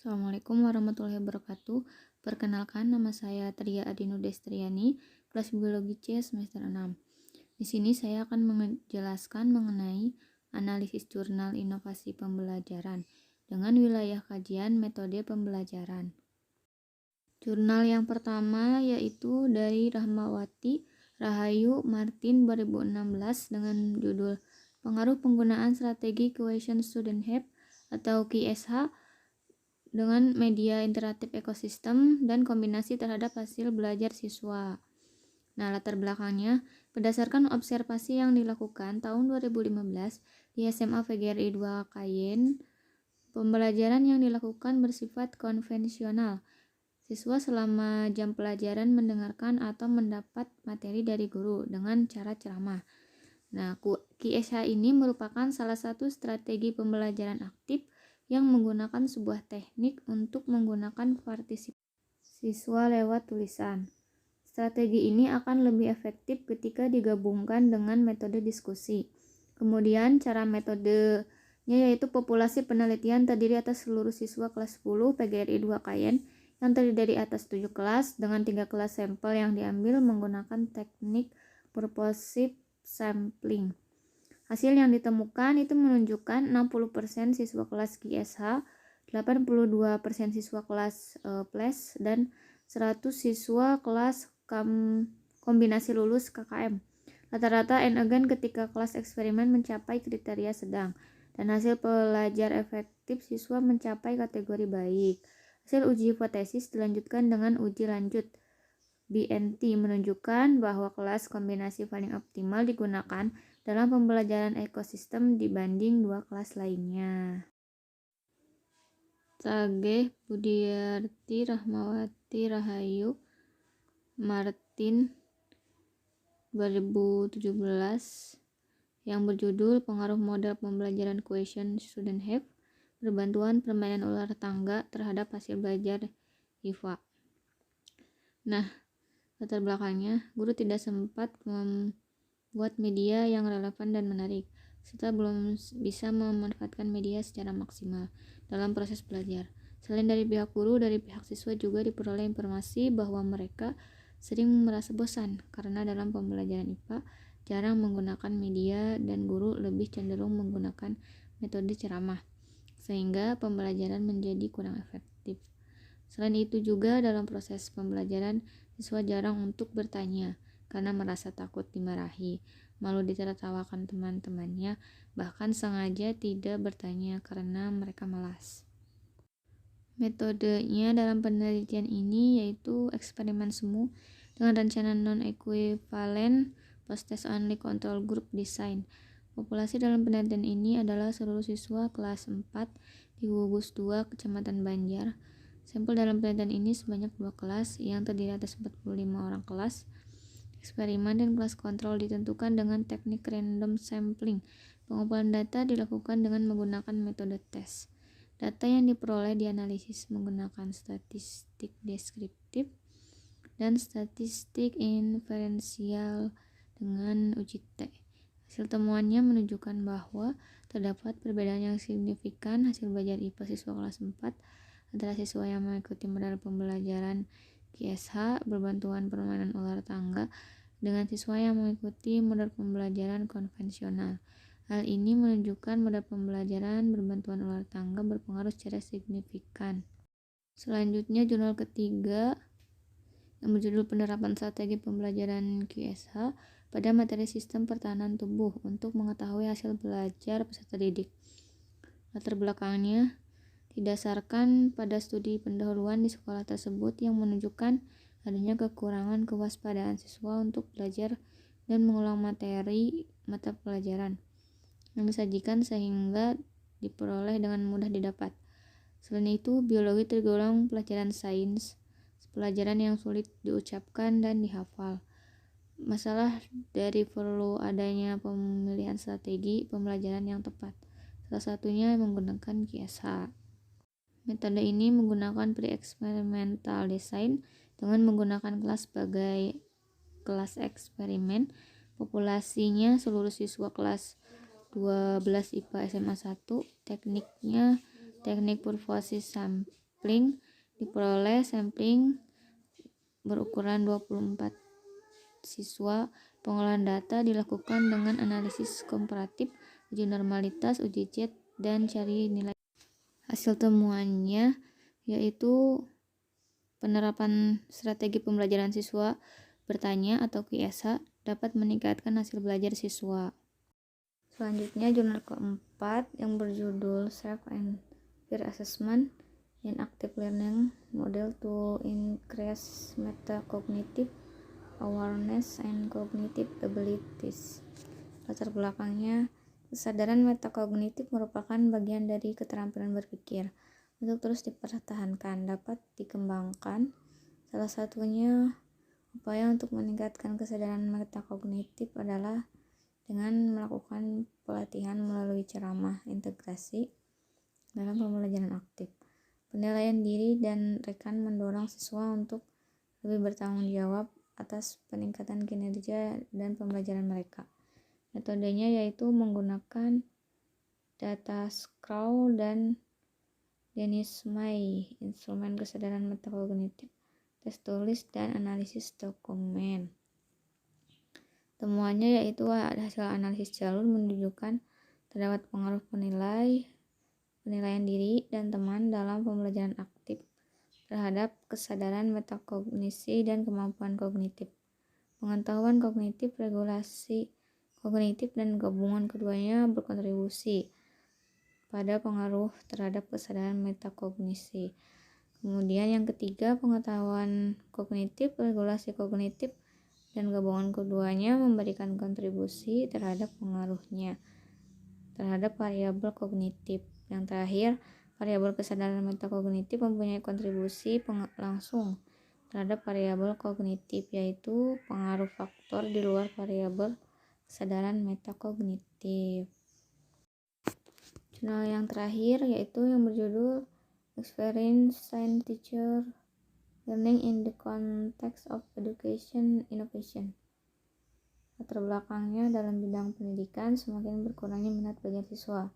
Assalamualaikum warahmatullahi wabarakatuh. Perkenalkan, nama saya Tria Adinu Destriani, kelas Biologi C semester 6. Di sini saya akan menjelaskan mengenai analisis jurnal inovasi pembelajaran dengan wilayah kajian metode pembelajaran. Jurnal yang pertama yaitu dari Rahmawati Rahayu Martin 2016 dengan judul Pengaruh Penggunaan Strategi Question Student Have atau QSH dengan media interaktif ekosistem dan kombinasi terhadap hasil belajar siswa. Nah, latar belakangnya, berdasarkan observasi yang dilakukan tahun 2015 di SMA VGRI 2 Kayen, pembelajaran yang dilakukan bersifat konvensional. Siswa selama jam pelajaran mendengarkan atau mendapat materi dari guru dengan cara ceramah. Nah, QSH ini merupakan salah satu strategi pembelajaran aktif yang menggunakan sebuah teknik untuk menggunakan partisipasi siswa lewat tulisan. Strategi ini akan lebih efektif ketika digabungkan dengan metode diskusi. Kemudian cara metodenya yaitu populasi penelitian terdiri atas seluruh siswa kelas 10 PGRI 2 Kayen yang terdiri dari atas 7 kelas dengan 3 kelas sampel yang diambil menggunakan teknik purposive sampling. Hasil yang ditemukan itu menunjukkan 60% siswa kelas QSH, 82% siswa kelas PLES, dan 100 siswa kelas kombinasi lulus KKM. Rata-rata N again ketika kelas eksperimen mencapai kriteria sedang, dan hasil pelajar efektif siswa mencapai kategori baik. Hasil uji hipotesis dilanjutkan dengan uji lanjut. BNT menunjukkan bahwa kelas kombinasi paling optimal digunakan dalam pembelajaran ekosistem dibanding dua kelas lainnya. Tage Budiarti Rahmawati Rahayu Martin 2017 yang berjudul Pengaruh Model Pembelajaran Question Student Have Berbantuan Permainan Ular Tangga terhadap Hasil Belajar IPA. Nah, latar belakangnya, guru tidak sempat membuat media yang relevan dan menarik, serta belum bisa memanfaatkan media secara maksimal dalam proses belajar. Selain dari pihak guru, dari pihak siswa juga diperoleh informasi bahwa mereka sering merasa bosan karena dalam pembelajaran IPA jarang menggunakan media dan guru lebih cenderung menggunakan metode ceramah, sehingga pembelajaran menjadi kurang efektif. Selain itu juga dalam proses pembelajaran, siswa jarang untuk bertanya karena merasa takut dimarahi, malu ditertawakan teman-temannya, bahkan sengaja tidak bertanya karena mereka malas. Metodenya dalam penelitian ini yaitu eksperimen semu dengan rencana non-equivalent post-test only control group design. Populasi dalam penelitian ini adalah seluruh siswa kelas 4 di Gugus 2 Kecamatan Banjar. Sampel dalam penelitian ini sebanyak 2 kelas yang terdiri atas 45 orang kelas. Eksperimen dan kelas kontrol ditentukan dengan teknik random sampling. Pengumpulan data dilakukan dengan menggunakan metode tes. Data yang diperoleh dianalisis menggunakan statistik deskriptif dan statistik inferensial dengan uji T. Hasil temuannya menunjukkan bahwa terdapat perbedaan yang signifikan hasil belajar IPA siswa kelas 4 antara siswa yang mengikuti model pembelajaran QSH berbantuan permainan ular tangga dengan siswa yang mengikuti model pembelajaran konvensional. Hal ini menunjukkan model pembelajaran berbantuan ular tangga berpengaruh secara signifikan. Selanjutnya, jurnal ketiga yang berjudul Penerapan Strategi Pembelajaran QSH pada materi sistem pertahanan tubuh untuk mengetahui hasil belajar peserta didik. Latar belakangnya didasarkan pada studi pendahuluan di sekolah tersebut yang menunjukkan adanya kekurangan kewaspadaan siswa untuk belajar dan mengulang materi mata pelajaran yang disajikan sehingga diperoleh dengan mudah didapat. Selain itu, biologi tergolong pelajaran sains, pelajaran yang sulit diucapkan dan dihafal. Masalah dari perlu adanya pemilihan strategi pembelajaran yang tepat. Salah satunya menggunakan QSH. Metode ini menggunakan pre-experimental design dengan menggunakan kelas sebagai kelas eksperimen. Populasinya seluruh siswa kelas 12 IPA SMA 1. Tekniknya teknik purposive sampling diperoleh sampling berukuran 24 siswa. Pengolahan data dilakukan dengan analisis komparatif, uji normalitas, uji chat, dan cari nilai. Hasil temuannya yaitu penerapan strategi pembelajaran siswa bertanya atau QSA dapat meningkatkan hasil belajar siswa. Selanjutnya jurnal keempat yang berjudul Self and Peer Assessment in Active Learning Model to Increase Metacognitive Awareness and Cognitive Abilities. Latar belakangnya, kesadaran metakognitif merupakan bagian dari keterampilan berpikir. Untuk terus dipertahankan, dapat dikembangkan. Salah satunya upaya untuk meningkatkan kesadaran metakognitif adalah dengan melakukan pelatihan melalui ceramah integrasi dalam pembelajaran aktif. Penilaian diri dan rekan mendorong siswa untuk lebih bertanggung jawab atas peningkatan kinerja dan pembelajaran mereka. Metodenya yaitu menggunakan data Crow dan Dennis May, instrumen kesadaran metakognitif, tes tulis, dan analisis dokumen. Temuannya yaitu hasil analisis jalur menunjukkan terdapat pengaruh penilaian diri dan teman dalam pembelajaran aktif terhadap kesadaran metakognisi dan kemampuan kognitif. Pengetahuan kognitif, regulasi kognitif, dan gabungan keduanya berkontribusi pada pengaruh terhadap kesadaran metakognisi. Kemudian yang ketiga, pengetahuan kognitif, regulasi kognitif, dan gabungan keduanya memberikan kontribusi terhadap pengaruhnya terhadap variabel kognitif. Yang terakhir, variabel kesadaran metakognitif mempunyai kontribusi langsung terhadap variabel kognitif, yaitu pengaruh faktor di luar variabel kesadaran metakognitif. Jurnal yang terakhir yaitu yang berjudul Experience Science Teacher Learning in the Context of Education Innovation. Latar belakangnya, dalam bidang pendidikan semakin berkurangnya minat belajar siswa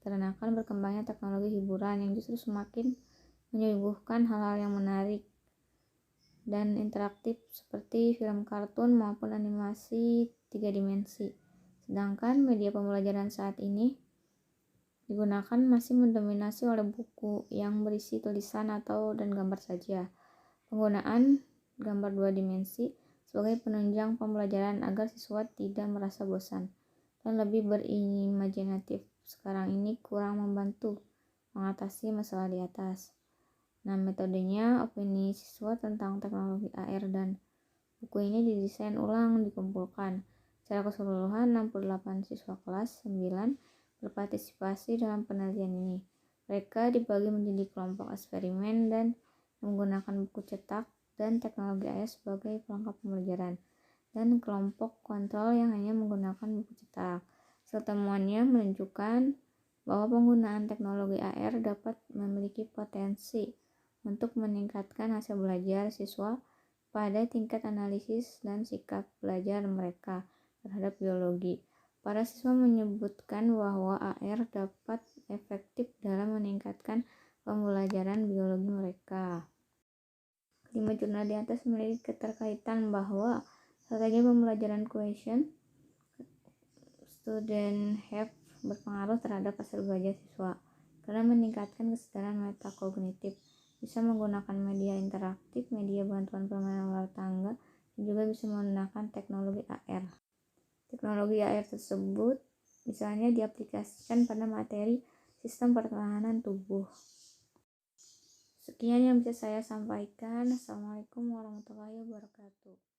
dikarenakan berkembangnya teknologi hiburan yang justru semakin menyuguhkan hal-hal yang menarik dan interaktif seperti film kartun maupun animasi 3 dimensi. Sedangkan media pembelajaran saat ini digunakan masih mendominasi oleh buku yang berisi tulisan dan gambar saja. Penggunaan gambar 2 dimensi sebagai penunjang pembelajaran agar siswa tidak merasa bosan dan lebih berimajinatif sekarang ini kurang membantu mengatasi masalah di atas. Nah, metodenya opini siswa tentang teknologi AR dan buku ini didesain ulang dikumpulkan. Secara keseluruhan 68 siswa kelas 9 berpartisipasi dalam penelitian ini. Mereka dibagi menjadi kelompok eksperimen dan menggunakan buku cetak dan teknologi AR sebagai pelengkap pembelajaran, dan kelompok kontrol yang hanya menggunakan buku cetak. Temuannya menunjukkan bahwa penggunaan teknologi AR dapat memiliki potensi untuk meningkatkan hasil belajar siswa pada tingkat analisis dan sikap belajar mereka terhadap biologi. Para siswa menyebutkan bahwa AR dapat efektif dalam meningkatkan pembelajaran biologi mereka. 5 jurnal di atas memiliki keterkaitan bahwa strategi pembelajaran question student have berpengaruh terhadap hasil belajar siswa karena meningkatkan kesadaran metakognitif. Bisa menggunakan media interaktif, media bantuan permainan luar tangga, dan juga bisa menggunakan teknologi AR. Teknologi AR tersebut misalnya diaplikasikan pada materi sistem pertahanan tubuh. Sekian yang bisa saya sampaikan. Assalamualaikum warahmatullahi wabarakatuh.